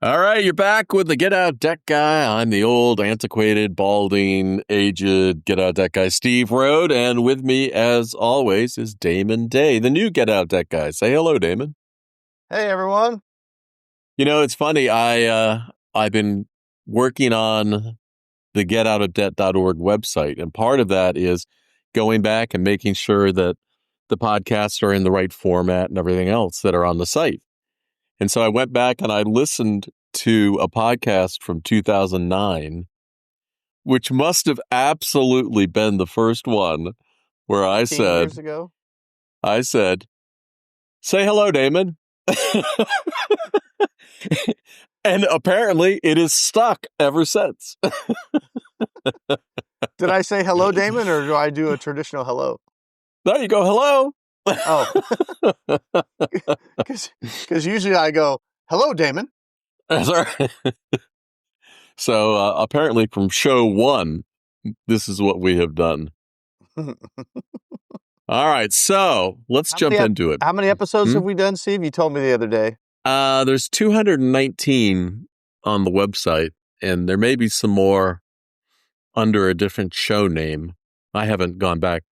All right, you're back with the Get Out Deck Guy. I'm the old, antiquated, balding, aged Get Out Deck Guy, Steve Rode. And with me, as always, is Damon Day, the new Get Out Deck Guy. Say hello, Damon. Hey, everyone. You know, it's funny. I've been working on the getoutofdebt.org website, and part of that is going back and making sure that the podcasts are in the right format and everything else that are on the site. And so I went back and I listened to a podcast from 2009, which must have absolutely been the first one where I 15 said, years ago. say hello, Damon. And apparently it is stuck ever since. Did I say hello, Damon, or do I do a traditional hello? There you go. Hello. Oh, because usually I go, hello, Damon. That's all right. So apparently from show one, this is what we have done. All right. So let's jump into it. How many episodes have we done, Steve? You told me the other day. There's 219 on the website, and there may be some more under a different show name. I haven't gone back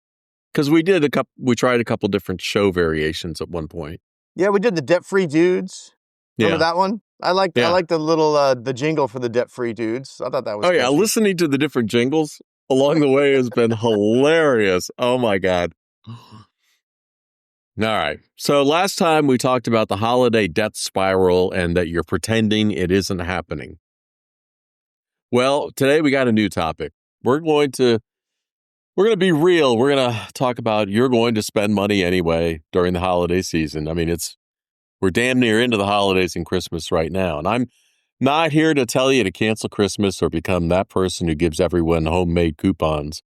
because we tried a couple different show variations at one point. Yeah, we did the debt-free dudes. Remember that one? I like the little the jingle for the debt-free dudes. I thought that was yeah, listening to the different jingles along the way has been hilarious. Oh my God. All right. So last time we talked about the holiday debt spiral and that you're pretending it isn't happening. Well, today we got a new topic. We're going to be real. We're going to talk about you're going to spend money anyway during the holiday season. I mean, we're damn near into the holidays and Christmas right now. And I'm not here to tell you to cancel Christmas or become that person who gives everyone homemade coupons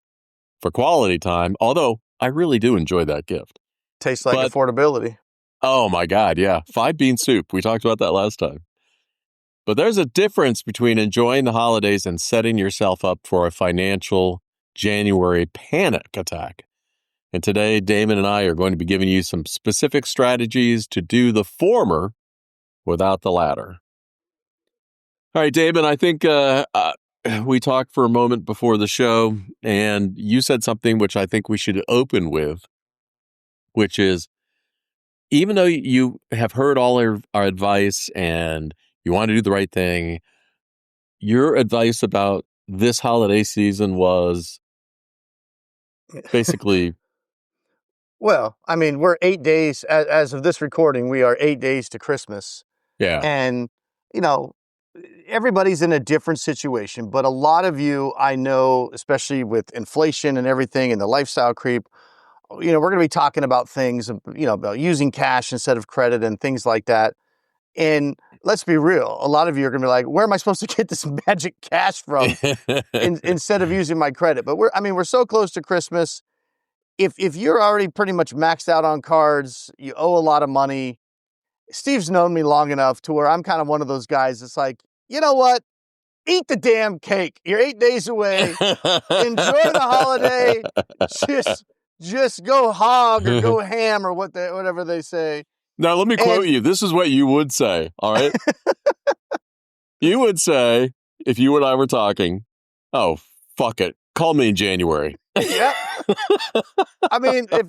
for quality time, although I really do enjoy that gift. Tastes like affordability. Oh my God, yeah. 5-bean soup. We talked about that last time. But there's a difference between enjoying the holidays and setting yourself up for a financial January panic attack. And today, Damon and I are going to be giving you some specific strategies to do the former without the latter. All right, Damon, I think we talked for a moment before the show, and you said something which I think we should open with, which is, even though you have heard all our advice and you want to do the right thing, your advice about this holiday season was basically... Well, I mean, we're 8 days, as of this recording, we are 8 days to Christmas. Yeah. And, everybody's in a different situation, but a lot of you, I know, especially with inflation and everything and the lifestyle creep, we're going to be talking about things, about using cash instead of credit and things like that. And let's be real, a lot of you are going to be like, where am I supposed to get this magic cash from instead of using my credit? But we're so close to Christmas. If you're already pretty much maxed out on cards, you owe a lot of money. Steve's known me long enough to where I'm kind of one of those guys that's like, you know what? Eat the damn cake. You're 8 days away. Enjoy the holiday. Just go hog or go ham or whatever they say. Now, let me quote you. This is what you would say, all right? You would say, if you and I were talking, oh, fuck it. Call me in January. Yeah. I mean, if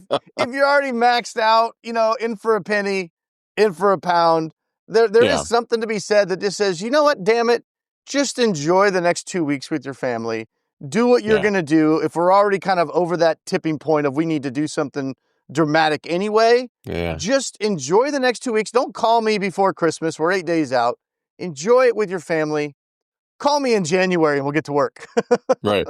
you're already maxed out, in for a penny, in for a pound, there is something to be said that just says, you know what, damn it, just enjoy the next 2 weeks with your family. Do what you're going to do. If we're already kind of over that tipping point of we need to do something dramatic anyway, just enjoy the next 2 weeks. Don't call me before Christmas. We're 8 days out. Enjoy it with your family. Call me in January and we'll get to work. Right.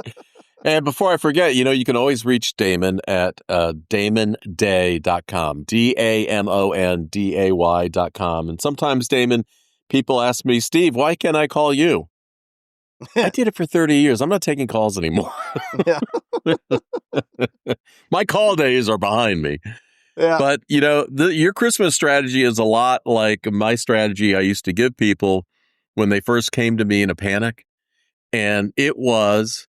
And before I forget, you can always reach Damon at damonday.com, DAMONDAY.com. And sometimes, Damon, people ask me, Steve, why can't I call you? I did it for 30 years. I'm not taking calls anymore. Yeah. My call days are behind me. Yeah. But, your Christmas strategy is a lot like my strategy I used to give people when they first came to me in a panic. And it was,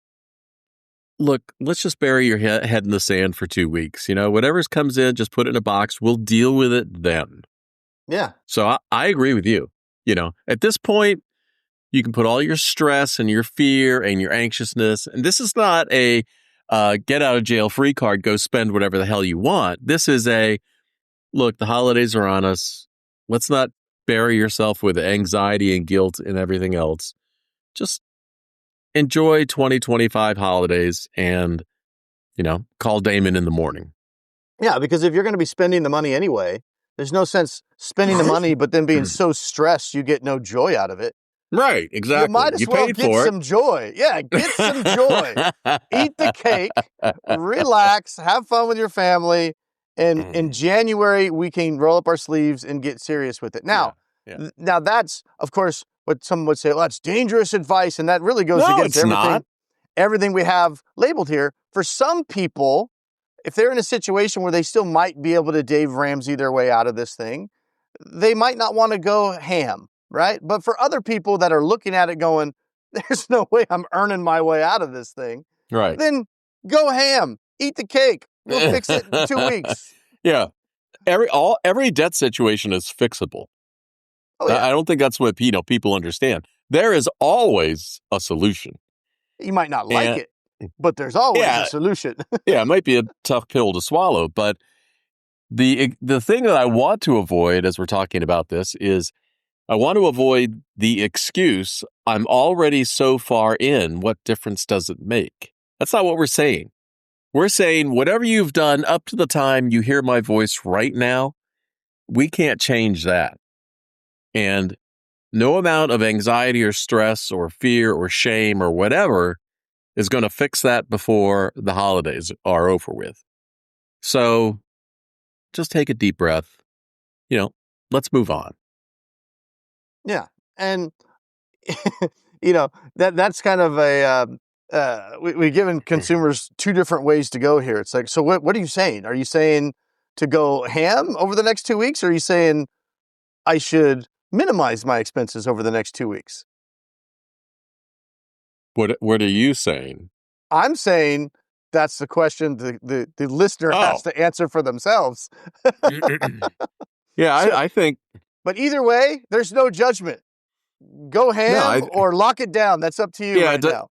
look, let's just bury your head in the sand for 2 weeks. Whatever comes in, just put it in a box. We'll deal with it then. Yeah. So I agree with you. At this point, You can put all your stress and your fear and your anxiousness. And this is not a get out of jail free card, go spend whatever the hell you want. This is a look, the holidays are on us. Let's not bury yourself with anxiety and guilt and everything else. Just enjoy 2025 holidays and, call Damon in the morning. Yeah, because if you're going to be spending the money anyway, there's no sense spending the money, but then being so stressed you get no joy out of it. Right, exactly. You might as well get some joy. Yeah, get some joy. Eat the cake, relax, have fun with your family. And in January, we can roll up our sleeves and get serious with it. Now, now that's, of course, what some would say, well, that's dangerous advice. And that really goes against everything we have labeled here. For some people, if they're in a situation where they still might be able to Dave Ramsey their way out of this thing, they might not want to go ham, right? But for other people that are looking at it going, there's no way I'm earning my way out of this thing. Right. Then go ham, eat the cake. We'll fix it in 2 weeks. Yeah. Every debt situation is fixable. Oh, yeah. I don't think that's what people understand. There is always a solution. You might not like it, but there's always a solution. Yeah, it might be a tough pill to swallow, but the thing that I want to avoid as we're talking about this is I want to avoid the excuse, I'm already so far in, what difference does it make? That's not what we're saying. We're saying whatever you've done up to the time you hear my voice right now, we can't change that. And no amount of anxiety or stress or fear or shame or whatever is going to fix that before the holidays are over with. So just take a deep breath. Let's move on. Yeah. And, that's kind of we've given consumers two different ways to go here. It's like, so what are you saying? Are you saying to go ham over the next 2 weeks? Or are you saying I should minimize my expenses over the next 2 weeks? What are you saying? I'm saying that's the question the listener has to answer for themselves. Yeah, I think. But either way, there's no judgment. Go ham or lock it down. That's up to you now.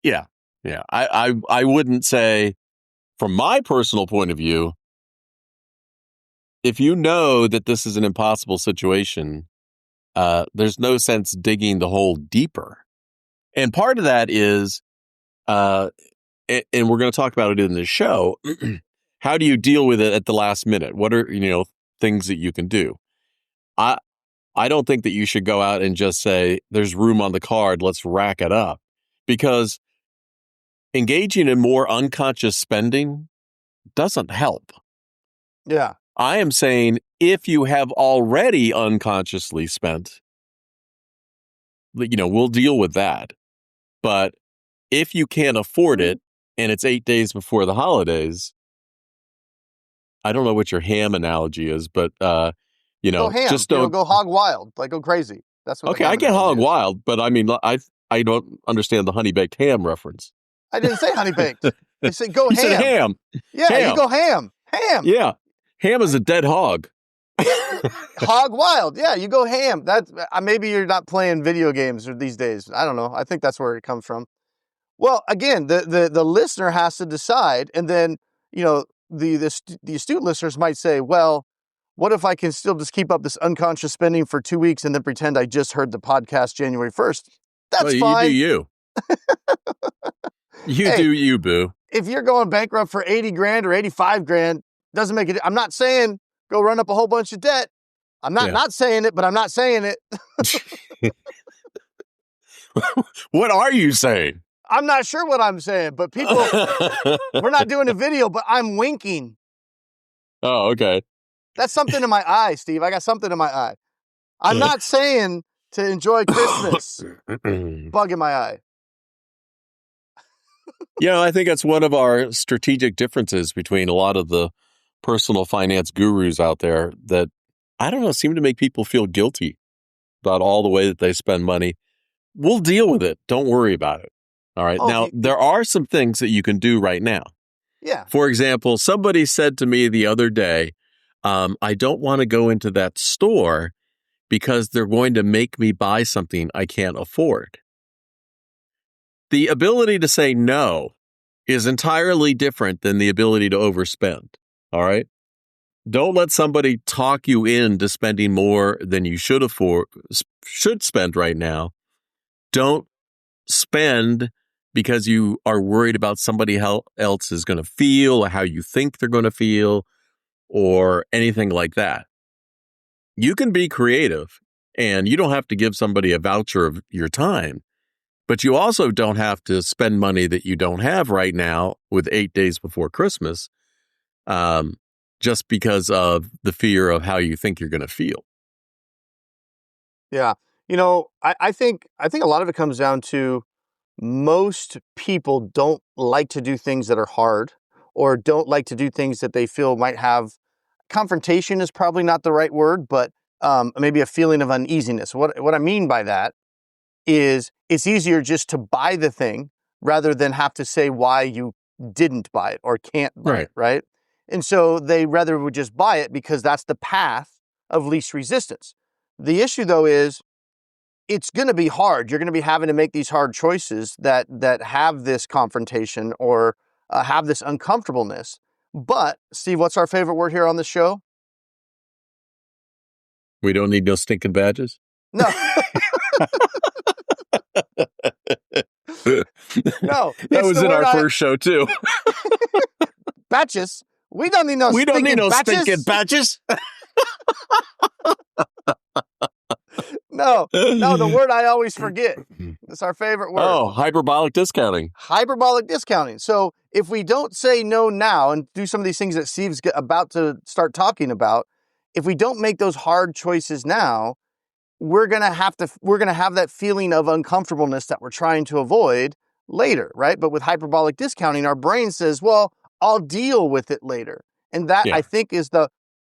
Yeah. Yeah. I wouldn't say, from my personal point of view, if you know that this is an impossible situation, there's no sense digging the hole deeper. And part of that is, and we're going to talk about it in this show, how do you deal with it at the last minute? What are, things that you can do? I don't think that you should go out and just say, there's room on the card, let's rack it up. Because engaging in more unconscious spending doesn't help. Yeah. I am saying if you have already unconsciously spent, we'll deal with that. But if you can't afford it and it's 8 days before the holidays, I don't know what your ham analogy is, but go ham. Just don't go hog wild, like go crazy. That's what. Okay, I get hog wild, but I mean, I don't understand the honey baked ham reference. I didn't say honey baked. I said go ham. You said ham. Yeah, ham. You go ham. Ham. Yeah, ham is a dead hog. Hog wild. Yeah, you go ham. That maybe you're not playing video games these days. I don't know. I think that's where it comes from. Well, again, the listener has to decide, and then the astute listeners might say, well, what if I can still just keep up this unconscious spending for 2 weeks and then pretend I just heard the podcast January 1st? That's fine. You do you. Do you, boo. If you're going bankrupt for 80 grand or 85 grand, doesn't make it. I'm not saying go run up a whole bunch of debt. I'm not saying it, but I'm not saying it. What are you saying? I'm not sure what I'm saying, but people, we're not doing a video, but I'm winking. Oh, okay. That's something in my eye, Steve. I got something in my eye. I'm not saying to enjoy Christmas. Bug in my eye. I think that's one of our strategic differences between a lot of the personal finance gurus out there that, I don't know, seem to make people feel guilty about all the way that they spend money. We'll deal with it. Don't worry about it. All right. Now, there are some things that you can do right now. Yeah. For example, somebody said to me the other day, I don't want to go into that store because they're going to make me buy something I can't afford. The ability to say no is entirely different than the ability to overspend. All right. Don't let somebody talk you into spending more than you should spend right now. Don't spend because you are worried about somebody else is going to feel or how you think they're going to feel or anything like that. You can be creative and you don't have to give somebody a voucher of your time, but you also don't have to spend money that you don't have right now with 8 days before Christmas, um, just because of the fear of how you think you're going to feel. Yeah. I think a lot of it comes down to most people don't like to do things that are hard or don't like to do things that they feel might have confrontation is probably not the right word, but maybe a feeling of uneasiness. What I mean by that is it's easier just to buy the thing rather than have to say why you didn't buy it or can't buy Right. it, right? And so they rather would just buy it because that's the path of least resistance. The issue though is it's going to be hard. You're going to be having to make these hard choices that have this confrontation or have this uncomfortableness. But Steve, what's our favorite word here on the show? We don't need no stinking badges. No, no, That it's was the in word our first show too. batches. We don't need no We don't need stinking no batches. stinking badges. No, no, the word I always forget. It's our favorite word. Oh, hyperbolic discounting. Hyperbolic discounting. So if we don't say no now and do some of these things that Steve's about to start talking about, if we don't make those hard choices now, we're going to have that feeling of uncomfortableness that we're trying to avoid later, right? But with hyperbolic discounting, our brain says, well, I'll deal with it later. And that I Yeah. think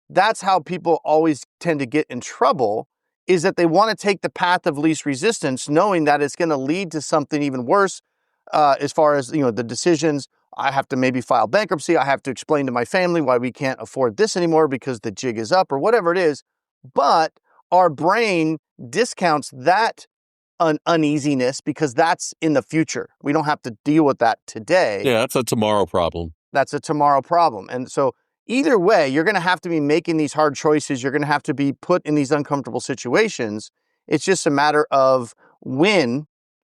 that's how people always tend to get in trouble, is that they want to take the path of least resistance, knowing that it's going to lead to something even worse. As far as, the decisions, I have to maybe file bankruptcy. I have to explain to my family why we can't afford this anymore because the jig is up or whatever it is. But our brain discounts that uneasiness because that's in the future. We don't have to deal with that today. Yeah, that's a tomorrow problem. That's a tomorrow problem. And so either way, you're going to have to be making these hard choices. You're going to have to be put in these uncomfortable situations. It's just a matter of when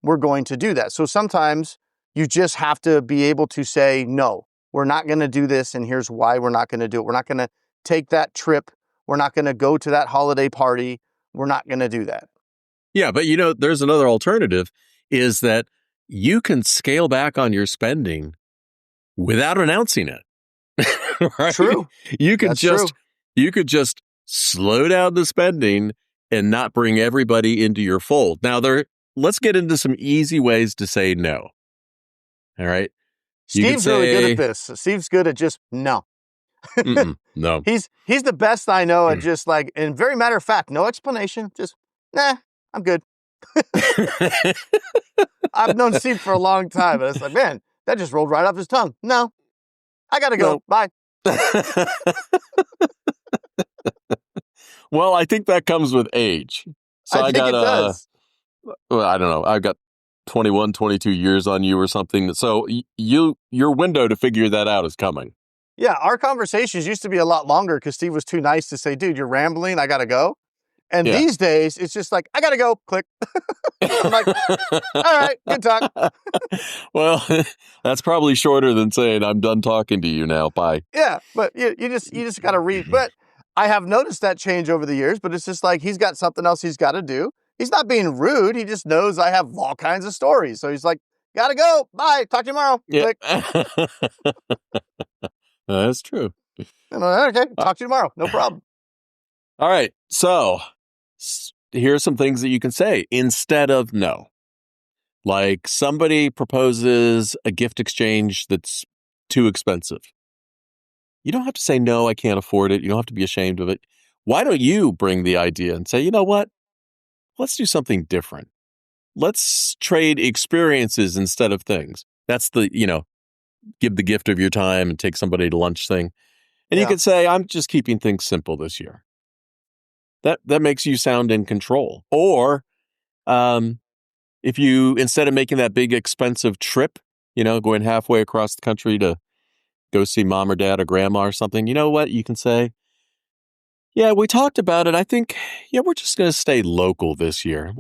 we're going to do that. So sometimes you just have to be able to say, no, we're not going to do this. And here's why we're not going to do it. We're not going to take that trip. We're not going to go to that holiday party. We're not going to do that. Yeah, but there's another alternative is that you can scale back on your spending without announcing it. Right? True. You could That's true. you could just slow down the spending and not bring everybody into your fold. Now let's get into some easy ways to say no. All right. You could Steve's really good at say this. Steve's good at just no. no. He's the best I know at just like, and very matter of fact, no explanation. Just, nah, I'm good. I've known Steve for a long time, and it's like, man, that just rolled right off his tongue. No, I gotta go. No. Bye. Well, I think that comes with age. So I think it does. well, I don't know. I've got 21, 22 years on you or something. So your window to figure that out is coming. Yeah, our conversations used to be a lot longer because Steve was too nice to say, dude, you're rambling. I gotta go. And Yeah. these days, it's just like, I gotta go. Click. I'm like, all right, good talk. Well, that's probably shorter than saying I'm done talking to you now. Bye. Yeah, but you just got to read. But I have noticed that change over the years. But it's just like he's got something else he's got to do. He's not being rude. He just knows I have all kinds of stories. So he's like, gotta go. Bye. Talk to you tomorrow. Yeah. Click. That's true. And I'm like, okay, talk to you tomorrow. No problem. All right. So here's some things that you can say instead of no. Like somebody proposes a gift exchange that's too expensive. You don't have to say, no, I can't afford it. You don't have to be ashamed of it. Why don't you bring the idea and say, you know what? Let's do something different. Let's trade experiences instead of things. That's the, give the gift of your time and take somebody to lunch thing. And you Yeah. could say, I'm just keeping things simple this year. That makes you sound in control. Or um, if you, instead of making that big expensive trip, going halfway across the country to go see mom or dad or grandma or something, you know what? You can say, yeah, we talked about it. I think, yeah, we're just going to stay local this year.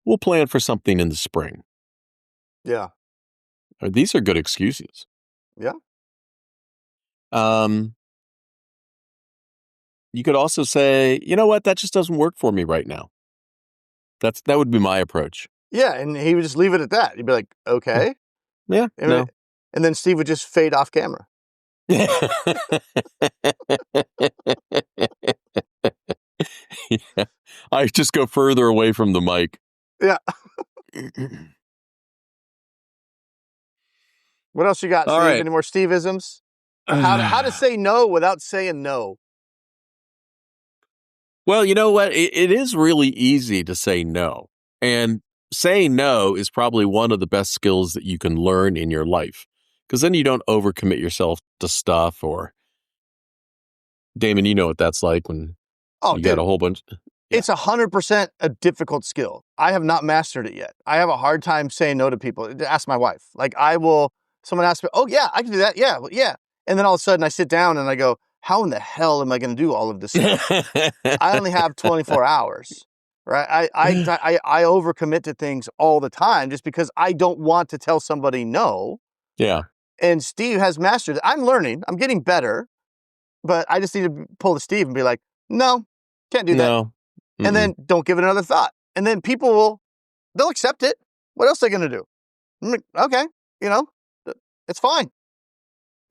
We'll plan for something in the spring. Yeah. These are good excuses. Yeah. Um, you could also say, you know what? That just doesn't work for me right now. That would be my approach. Yeah. And he would just leave it at that. He'd be like, Yeah. okay. Yeah. No. And then Steve would just fade off camera. Yeah. I just go further away from the mic. Yeah. What else you got, All Steve? right. Any more Steve-isms? How to say no without saying no? Well, you know what? It is really easy to say no. And saying no is probably one of the best skills that you can learn in your life. Because then you don't overcommit yourself to stuff. Or, Damon, you know what that's like when Oh, you got dude, a whole bunch. Yeah. it's 100% a difficult skill. I have not mastered it yet. I have a hard time saying no to people. Ask my wife. Like someone asks me, oh yeah, I can do that. Yeah, yeah. And then all of a sudden I sit down and I go, how in the hell am I going to do all of this stuff? I only have 24 hours, right? I overcommit to things all the time just because I don't want to tell somebody no. Yeah. And Steve has mastered it. I'm learning. I'm getting better, but I just need to pull to Steve and be like, no, can't do that. No. And then don't give it another thought. And then they'll accept it. What else are they going to do? I'm like, okay, it's fine.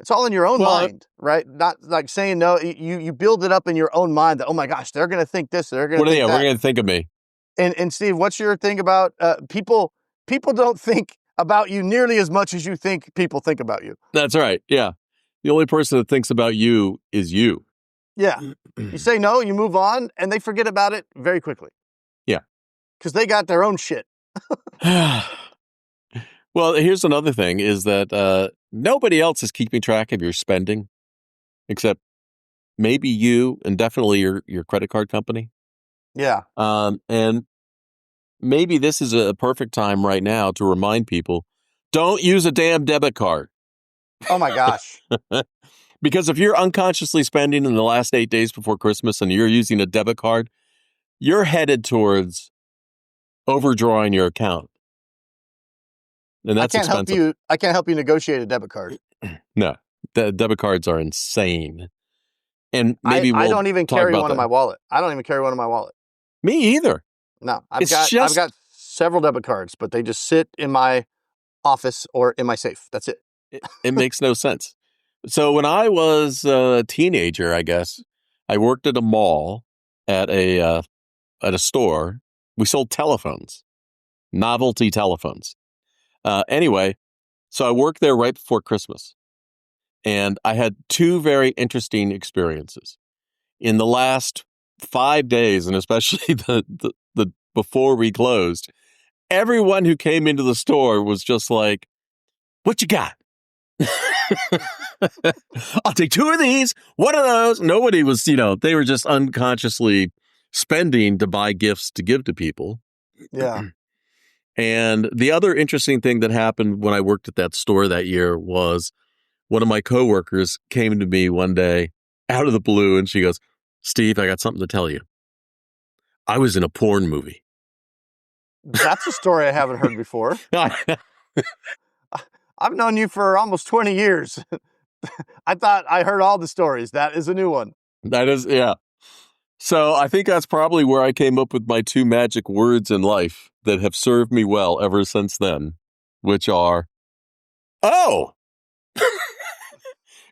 It's all in your own mind, right? Not like saying no. You build it up in your own mind that, oh my gosh, they're going to think this, they're going to think that. What are they going to think of me? And Steve, what's your thing about people? People don't think about you nearly as much as you think people think about you. That's right. Yeah. The only person that thinks about you is you. Yeah. You say no, you move on, and they forget about it very quickly. Yeah. Because they got their own shit. Well, here's another thing is that nobody else is keeping track of your spending except maybe you and definitely your credit card company. Yeah. And maybe this is a perfect time right now to remind people, don't use a damn debit card. Oh my gosh. Because if you're unconsciously spending in the last 8 days before Christmas and you're using a debit card, you're headed towards overdrawing your account. And that's expensive. I can't help you negotiate a debit card. No, the debit cards are insane. And maybe I don't even carry one in my wallet. I don't even carry one in my wallet. Me either. No, I've got several debit cards, but they just sit in my office or in my safe. That's it. It makes no sense. So when I was a teenager, I guess, I worked at a mall at a store. We sold telephones, novelty telephones. Anyway, so I worked there right before Christmas, and I had two very interesting experiences. In the last 5 days, and especially the before we closed, everyone who came into the store was just like, "What you got?" I'll take 2 of these, 1 of those. Nobody was, they were just unconsciously spending to buy gifts to give to people. Yeah. And the other interesting thing that happened when I worked at that store that year was one of my coworkers came to me one day out of the blue and she goes, "Steve, I got something to tell you. I was in a porn movie." That's a story I haven't heard before. I've known you for almost 20 years. I thought I heard all the stories. That is a new one. That is, yeah. So I think that's probably where I came up with my 2 magic words in life that have served me well ever since then, which are, "Oh,"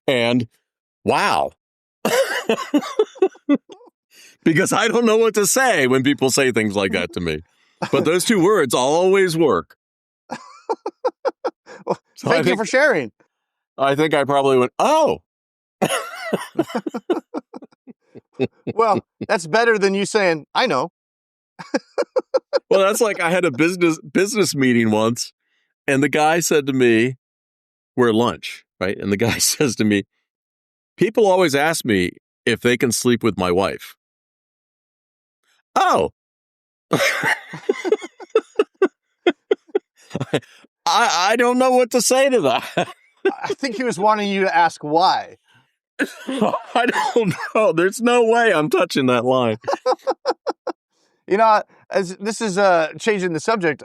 and "Wow." Because I don't know what to say when people say things like that to me. But those 2 words always work. Well, thank you for sharing. I think I probably went, "Oh." Well, that's better than you saying, "I know." Well, that's like I had a business meeting once, and the guy said to me, we're at lunch, right? And the guy says to me, "People always ask me if they can sleep with my wife." Oh, I don't know what to say to that. I think he was wanting you to ask why. I don't know. There's no way I'm touching that line. You know, as this is changing the subject,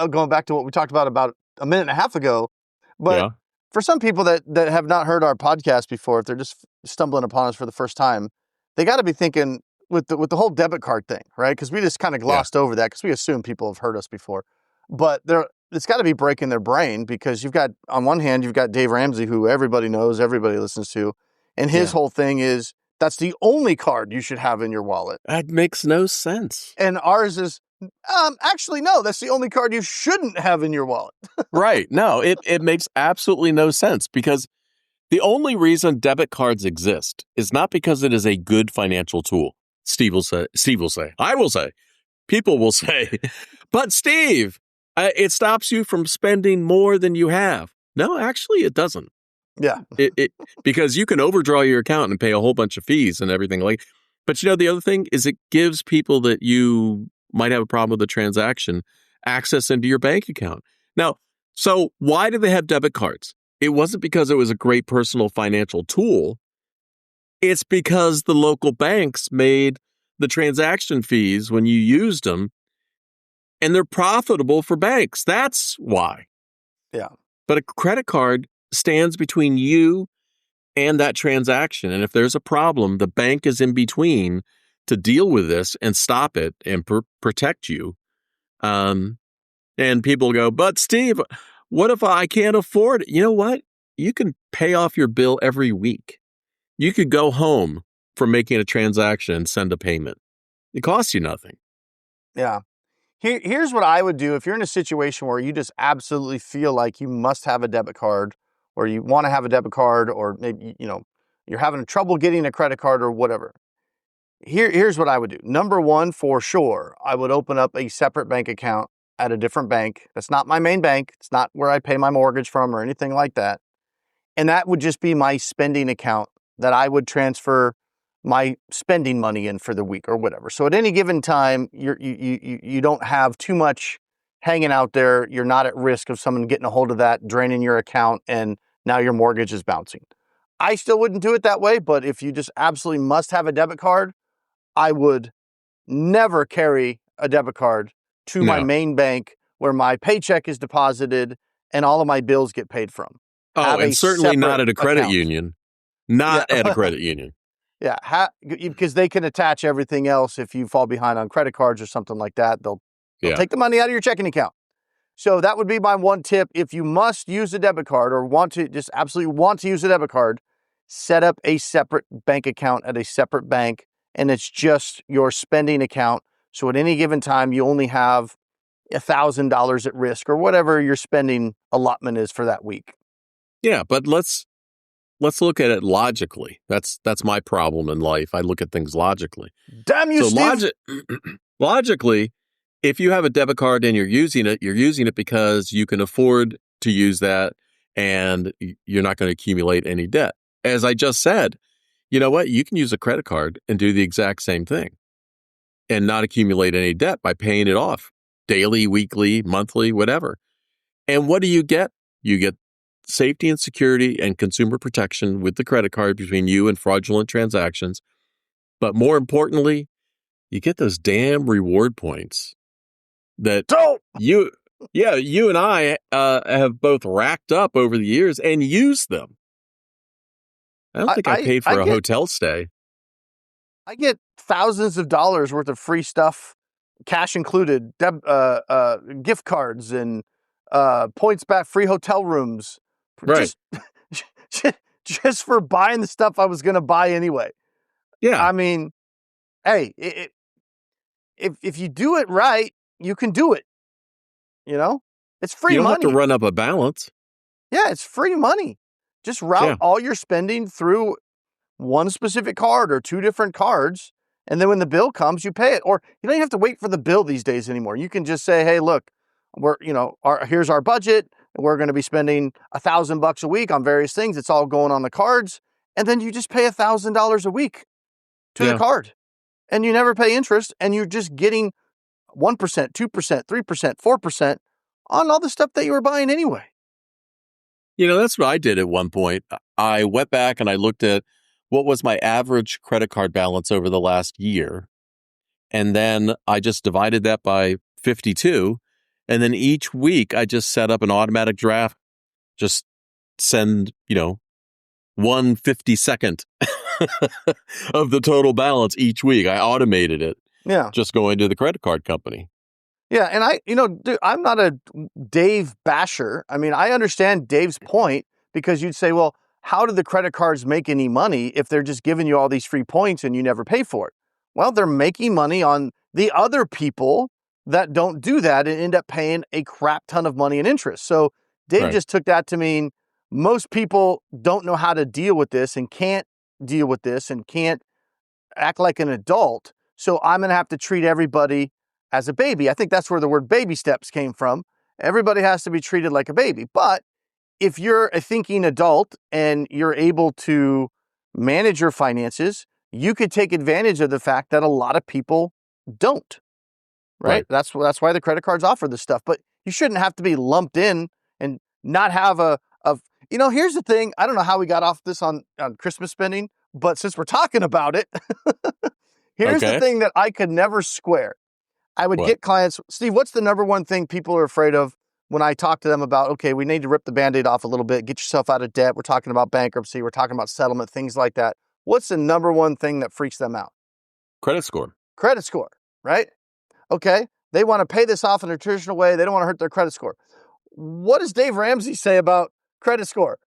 going back to what we talked about a minute and a half ago. But Yeah. for some people that have not heard our podcast before, if they're just stumbling upon us for the first time, they got to be thinking with the whole debit card thing, right? Because we just kind of Yeah. glossed over that because we assume people have heard us before. But it's got to be breaking their brain because you've got, on one hand, you've got Dave Ramsey, who everybody knows, everybody listens to, and his Yeah. whole thing is that's the only card you should have in your wallet. That makes no sense. And ours is, actually, no, that's the only card you shouldn't have in your wallet. Right. No, it makes absolutely no sense because the only reason debit cards exist is not because it is a good financial tool. Steve will say, I will say, people will say, but Steve, it stops you from spending more than you have. No, actually, it doesn't. Yeah. Because you can overdraw your account and pay a whole bunch of fees and everything like. But the other thing is it gives people that you might have a problem with the transaction access into your bank account. Now, so why do they have debit cards? It wasn't because it was a great personal financial tool. It's because the local banks made the transaction fees when you used them, and they're profitable for banks. That's why. Yeah. But a credit card stands between you and that transaction. And if there's a problem, the bank is in between to deal with this and stop it and protect you. And people go, but Steve, what if I can't afford it? You know what? You can pay off your bill every week. You could go home from making a transaction and send a payment. It costs you nothing. Yeah. Here's what I would do if you're in a situation where you just absolutely feel like you must have a debit card, or you want to have a debit card, or maybe, you're having trouble getting a credit card or whatever. Here's what I would do. Number one, for sure, I would open up a separate bank account at a different bank. That's not my main bank. It's not where I pay my mortgage from or anything like that. And that would just be my spending account that I would transfer my spending money in for the week or whatever. So at any given time, you don't have too much hanging out there. You're not at risk of someone getting a hold of that, draining your account, and now your mortgage is bouncing. I still wouldn't do it that way, but if you just absolutely must have a debit card, I would never carry a debit card to my No. main bank where my paycheck is deposited and all of my bills get paid from. Oh, Have a and certainly not separate at a credit account. union. Yeah. Not at a credit union. Yeah, because they can attach everything else if you fall behind on credit cards or something like that. They'll Yeah. take the money out of your checking account. So that would be my one tip. If you must use a debit card or absolutely want to use a debit card, set up a separate bank account at a separate bank, and it's just your spending account. So at any given time, you only have $1,000 at risk or whatever your spending allotment is for that week. Yeah, but let's look at it logically. That's my problem in life. I look at things logically. Damn you, So Steve! logically, if you have a debit card and you're using it because you can afford to use that and you're not going to accumulate any debt. As I just said, you know what? You can use a credit card and do the exact same thing and not accumulate any debt by paying it off daily, weekly, monthly, whatever. And what do you get? You get safety and security and consumer protection with the credit card between you and fraudulent transactions. But more importantly, you get those damn reward points that So you and I have both racked up over the years and used them. I don't think I paid for a hotel stay. I get thousands of dollars worth of free stuff, cash included, gift cards and points back, free hotel rooms, Right. just for buying the stuff I was going to buy anyway. Yeah. I mean, hey, if you do it right, you can do it. It's free You don't money. have to run up a balance. Yeah, it's free money. Just route all your spending through one specific card or two different cards. And then when the bill comes, you pay it. Or you don't even have to wait for the bill these days anymore. You can just say, hey, look, here's our budget. We're going to be spending $1,000 a week on various things. It's all going on the cards. And then you just pay $1,000 a week to the card. and you never pay interest, and you're just getting 1%, 2%, 3%, 4% on all the stuff that you were buying anyway. That's what I did at one point. I went back and I looked at what was my average credit card balance over the last year. And then I just divided that by 52. And then each week I just set up an automatic draft, just send, 1/52nd of the total balance each week. I automated it. Yeah. Just going to the credit card company. Yeah. And dude, I'm not a Dave basher. I mean, I understand Dave's point, because you'd say, well, how do the credit cards make any money if they're just giving you all these free points and you never pay for it? Well, they're making money on the other people that don't do that and end up paying a crap ton of money in interest. So Dave Right. just took that to mean most people don't know how to deal with this and can't deal with this and can't act like an adult. So I'm going to have to treat everybody as a baby. I think that's where the word baby steps came from. Everybody has to be treated like a baby. But if you're a thinking adult and you're able to manage your finances, you could take advantage of the fact that a lot of people don't, right? That's why the credit cards offer this stuff. But you shouldn't have to be lumped in and not have here's the thing. I don't know how we got off this on Christmas spending, but since we're talking about it, here's the Okay. thing that I could never square. I would What? get clients, Steve, what's the number one thing people are afraid of when I talk to them about, okay, we need to rip the Band-Aid off a little bit, get yourself out of debt. We're talking about bankruptcy. We're talking about settlement, things like that. What's the number one thing that freaks them out? Credit score. Credit score, right? Okay. They want to pay this off in a traditional way. They don't want to hurt their credit score. What does Dave Ramsey say about credit score?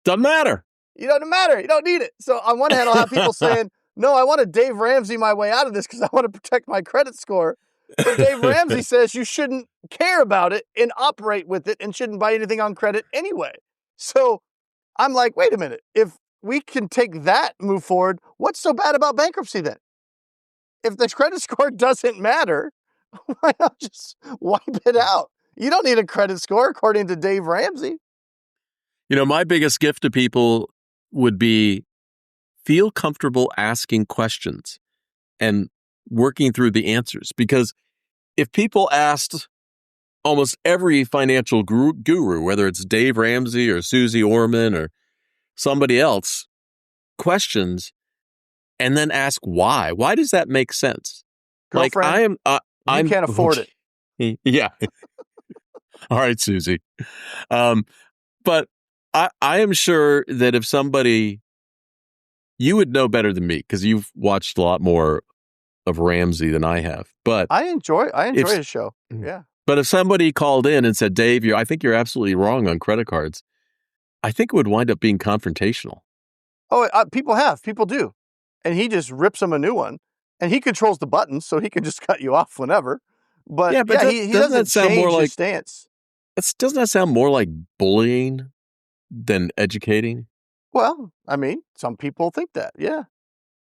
Doesn't matter. It doesn't matter. You don't need it. So on one hand, I'll have people saying, no, I want to Dave Ramsey my way out of this because I want to protect my credit score. But Dave Ramsey says you shouldn't care about it and operate with it and shouldn't buy anything on credit anyway. So I'm like, wait a minute. If we can take that move forward, what's so bad about bankruptcy then? If the credit score doesn't matter, why not just wipe it out? You don't need a credit score, according to Dave Ramsey. My biggest gift to people would be feel comfortable asking questions and working through the answers. Because if people asked almost every financial guru, whether it's Dave Ramsey or Susie Orman or somebody else, questions, and then ask why does that make sense? Girlfriend, I'm you can't afford it. Yeah. All right, Susie. But I am sure that if somebody, you would know better than me because you've watched a lot more of Ramsey than I have. But I enjoy his show. Yeah. But if somebody called in and said, Dave, I think you're absolutely wrong on credit cards, I think it would wind up being confrontational. Oh, people do. And he just rips them a new one. And he controls the buttons, so he can just cut you off whenever. But he doesn't change his stance. Doesn't that sound more like bullying than educating? Well, I mean, some people think that, yeah.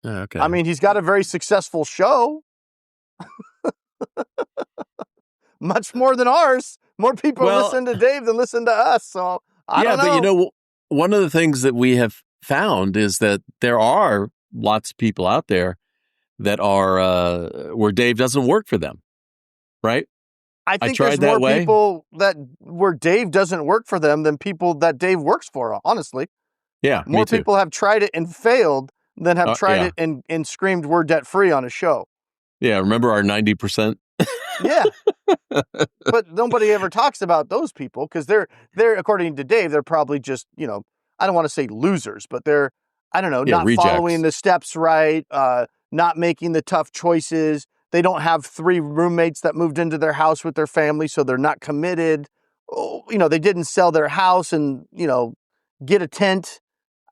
Okay. I mean, he's got a very successful show. Much more than ours. More people listen to Dave than listen to us. So I don't know. But one of the things that we have found is that there are lots of people out there that are where Dave doesn't work for them, right? I think there's more people that where Dave doesn't work for them than people that Dave works for, honestly. Yeah, more people have tried it and failed than have tried it and screamed we're debt free on a show. Yeah, remember our 90%? Yeah. But nobody ever talks about those people because they're according to Dave, they're probably just, I don't want to say losers, but they're, I don't know, not rejects. Following the steps right, not making the tough choices. They don't have 3 roommates that moved into their house with their family, so they're not committed. They didn't sell their house and, get a tent,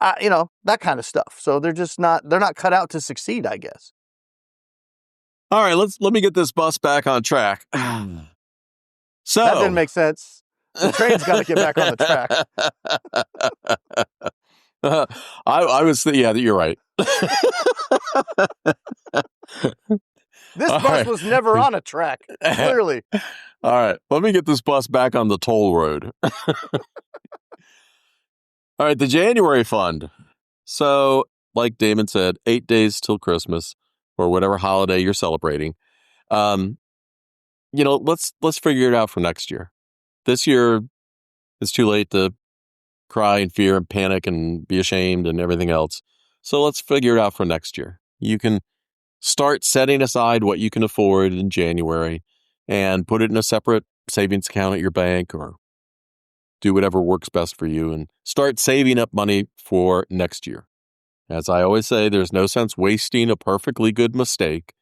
that kind of stuff. So they're not cut out to succeed, I guess. All right, let me get this bus back on track. So that didn't make sense. The train's got to get back on the track. I was thinking, yeah, you're right. This bus was never on a track, clearly. All right, let me get this bus back on the toll road. All right, the January fund. So, like Damon said, 8 days till Christmas. or whatever holiday you're celebrating. Um, let's figure it out for next year. This year, it's too late to cry and fear and panic and be ashamed and everything else. So let's figure it out for next year. You can start setting aside what you can afford in January and put it in a separate savings account at your bank, or do whatever works best for you, and start saving up money for next year. As I always say, there's no sense wasting a perfectly good mistake.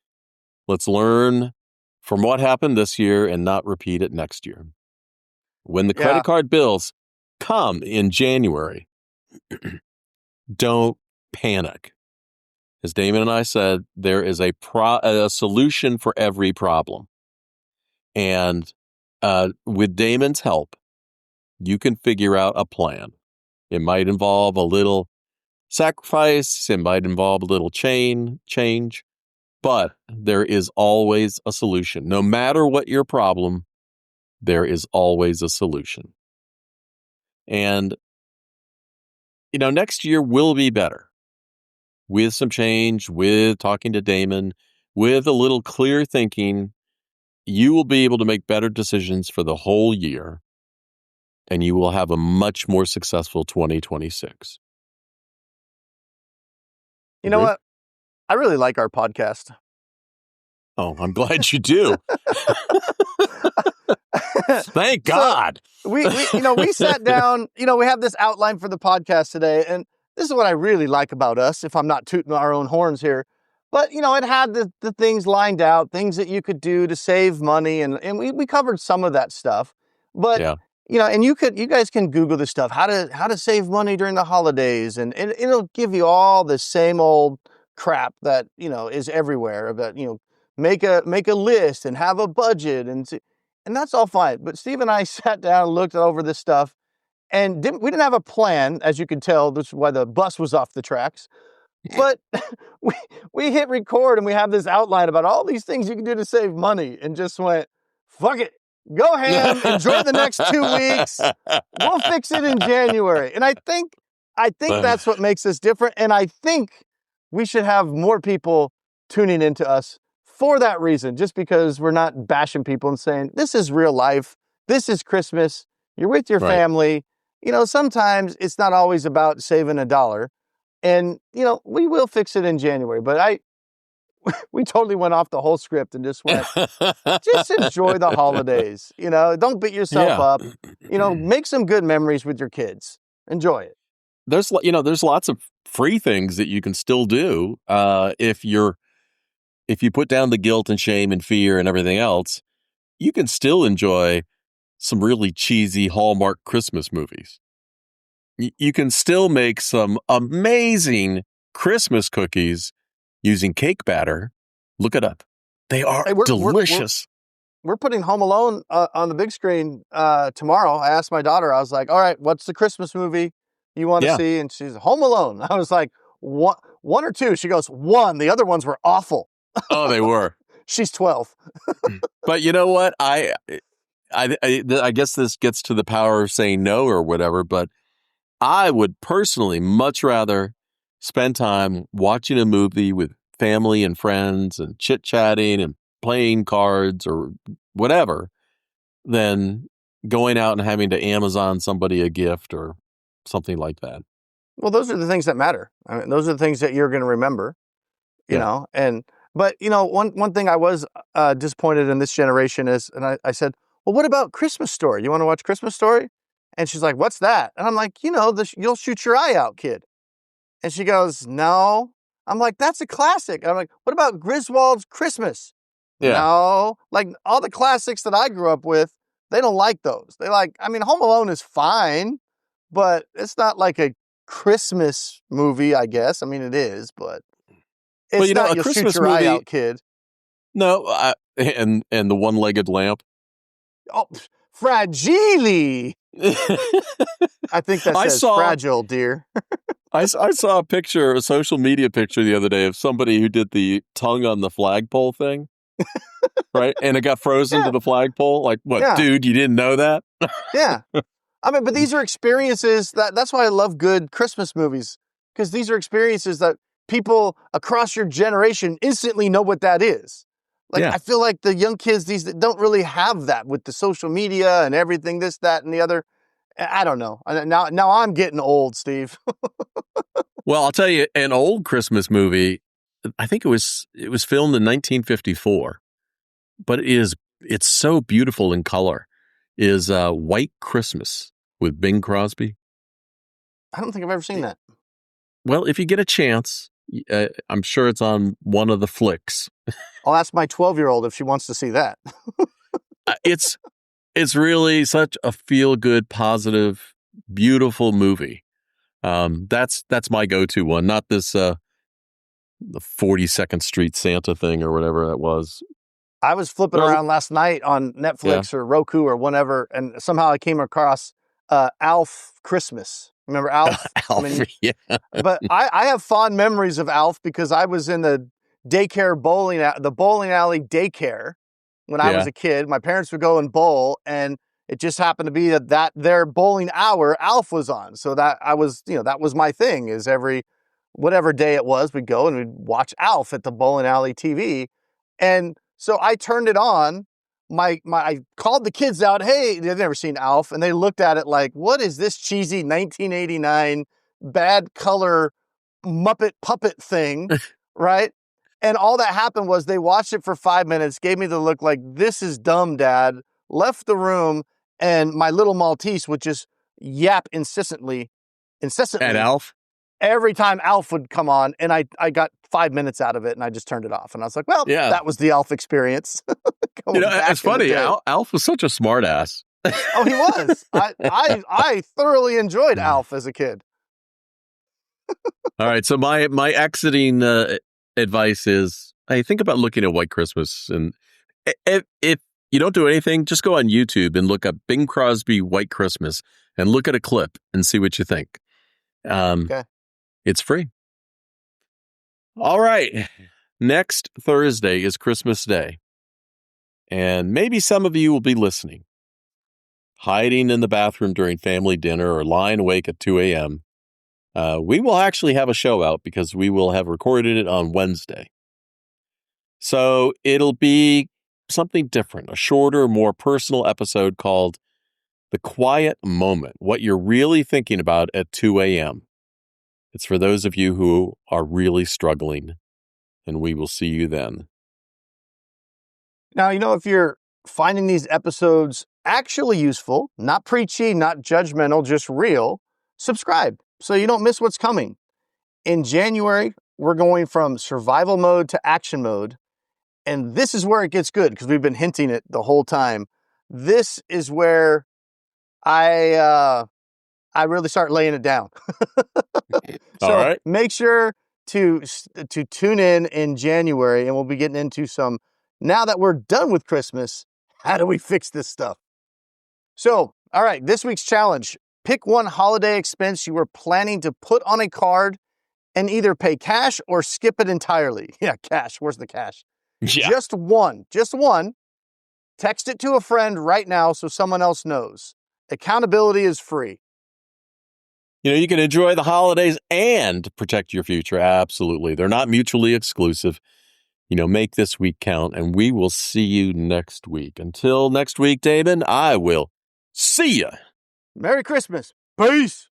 Let's learn from what happened this year and not repeat it next year. When the Yeah. credit card bills come in January, don't panic. As Damon and I said, there is a solution for every problem. And with Damon's help, you can figure out a plan. It might involve a little sacrifice. It might involve a little change. But there is always a solution. No matter what your problem, there is always a solution. And, next year will be better. With some change, with talking to Damon, with a little clear thinking, you will be able to make better decisions for the whole year, and you will have a much more successful 2026. You know Agree? what? I really like our podcast. Oh, I'm glad you do. Thank God. We sat down, we have this outline for the podcast today, and this is what I really like about us, if I'm not tooting our own horns here. But, it had the things lined out, things that you could do to save money, and we covered some of that stuff. But, Yeah. and you guys can Google this stuff, how to save money during the holidays, and it'll give you all the same old crap that, is everywhere about, make a list and have a budget, and that's all fine. But Steve and I sat down and looked over this stuff, and we didn't have a plan, as you can tell. This is why the bus was off the tracks. But we hit record and we have this outline about all these things you can do to save money, and just went, fuck it, go ham, enjoy the next 2 weeks. We'll fix it in January. And I think that's what makes us different. And I think we should have more people tuning into us for that reason, just because we're not bashing people and saying, this is real life. This is Christmas. You're with your Right. family. Sometimes it's not always about saving $1. And, we will fix it in January. But we totally went off the whole script and just went, just enjoy the holidays. Don't beat yourself up. Make some good memories with your kids. Enjoy it. There's lots of free things that you can still do if you put down the guilt and shame and fear and everything else. You can still enjoy some really cheesy Hallmark Christmas movies. You can still make some amazing Christmas cookies using cake batter. Look it up. They are delicious. We're putting Home Alone on the big screen tomorrow. I asked my daughter, I was like, all right, what's the Christmas movie you want to see? And she's Home Alone. I was like, one or two? She goes, one. The other ones were awful. Oh, they were. She's 12. But you know what? I guess this gets to the power of saying no or whatever, but I would personally much rather spend time watching a movie with family and friends and chit-chatting and playing cards or whatever than going out and having to Amazon somebody a gift or something like that. Well, those are the things that matter. I mean, those are the things that you're going to remember, you know. But one thing I was disappointed in this generation is, and I said, well, what about Christmas Story? You want to watch Christmas Story? And she's like, what's that? And I'm like, You'll Shoot Your Eye Out Kid. And she goes, no. I'm like, that's a classic. I'm like, what about Griswold's Christmas? Yeah. No. Like, all the classics that I grew up with, they don't like those. Home Alone is fine, but it's not like a Christmas movie, I guess. I mean, it is, but it's not You'll Shoot Your Eye Out Kid. No, and the one-legged lamp. Oh, Fragile. I think that says fragile, dear. I saw a social media picture the other day of somebody who did the tongue on the flagpole thing, right? And it got frozen to the flagpole. Like, what, dude, you didn't know that? Yeah. But these are experiences that's why I love good Christmas movies, because these are experiences that people across your generation instantly know what that is. Like, Yeah. I feel like the young kids these don't really have that with the social media and everything, this, that, and the other. I don't know. Now I'm getting old, Steve. Well, I'll tell you, an old Christmas movie, I think it was filmed in 1954, but it's so beautiful in color, is White Christmas with Bing Crosby. I don't think I've ever seen that. Well, if you get a chance, I'm sure it's on one of the flicks. I'll ask my 12-year-old if she wants to see that. It's really such a feel-good, positive, beautiful movie. That's my go-to one, not this the 42nd Street Santa thing or whatever that was. I was flipping Well, around last night on yeah, Netflix or Roku or whatever, and somehow I came across Alf Christmas. Remember Alf? I Alf. mean, Yeah, but I have fond memories of Alf because I was in the the bowling alley daycare when I was yeah. a kid. My parents would go and bowl, and it just happened to be that their bowling hour Alf was on. So that I was, that was my thing. Is every whatever day it was, we'd go and we'd watch Alf at the bowling alley TV, and so I turned it on. I called the kids out. Hey, they've never seen Alf, and they looked at it like, "What is this cheesy 1989 bad color Muppet puppet thing?" Right? And all that happened was they watched it for 5 minutes, gave me the look like, "This is dumb, Dad." Left the room, and my little Maltese would just yap At incessantly Alf. every time Alf would come on, and I got 5 minutes out of it, and I just turned it off. And I was like, well, Yeah, that was the Alf experience going it's back in the funny. day. Alf was such a smart ass. Oh, he was. I thoroughly enjoyed Alf as a kid. All right, so my exiting advice is, hey, think about looking at White Christmas, and if you don't do anything, just go on YouTube and look up Bing Crosby White Christmas and look at a clip and see what you think. Okay. It's free. All right, next Thursday is Christmas Day, and maybe some of you will be listening, hiding in the bathroom during family dinner or lying awake at 2 a.m. We will actually have a show out because we will have recorded it on Wednesday. So it'll be something different, a shorter, more personal episode called The Quiet Moment, what you're really thinking about at 2 a.m. It's for those of you who are really struggling, and we will see you then. Now, if you're finding these episodes actually useful, not preachy, not judgmental, just real, subscribe so you don't miss what's coming. In January, we're going from survival mode to action mode. And this is where it gets good because we've been hinting it the whole time. This is where I really start laying it down. All So right. make sure to tune in January, and we'll be getting into some. Now that we're done with Christmas, how do we fix this stuff? So, all right, this week's challenge: pick one holiday expense you were planning to put on a card and either pay cash or skip it entirely. Yeah, cash. Where's the cash? Yeah. Just one. Text it to a friend right now so someone else knows. Accountability is free. You can enjoy the holidays and protect your future. Absolutely. They're not mutually exclusive. Make this week count, and we will see you next week. Until next week, Damon, I will see ya. Merry Christmas. Peace.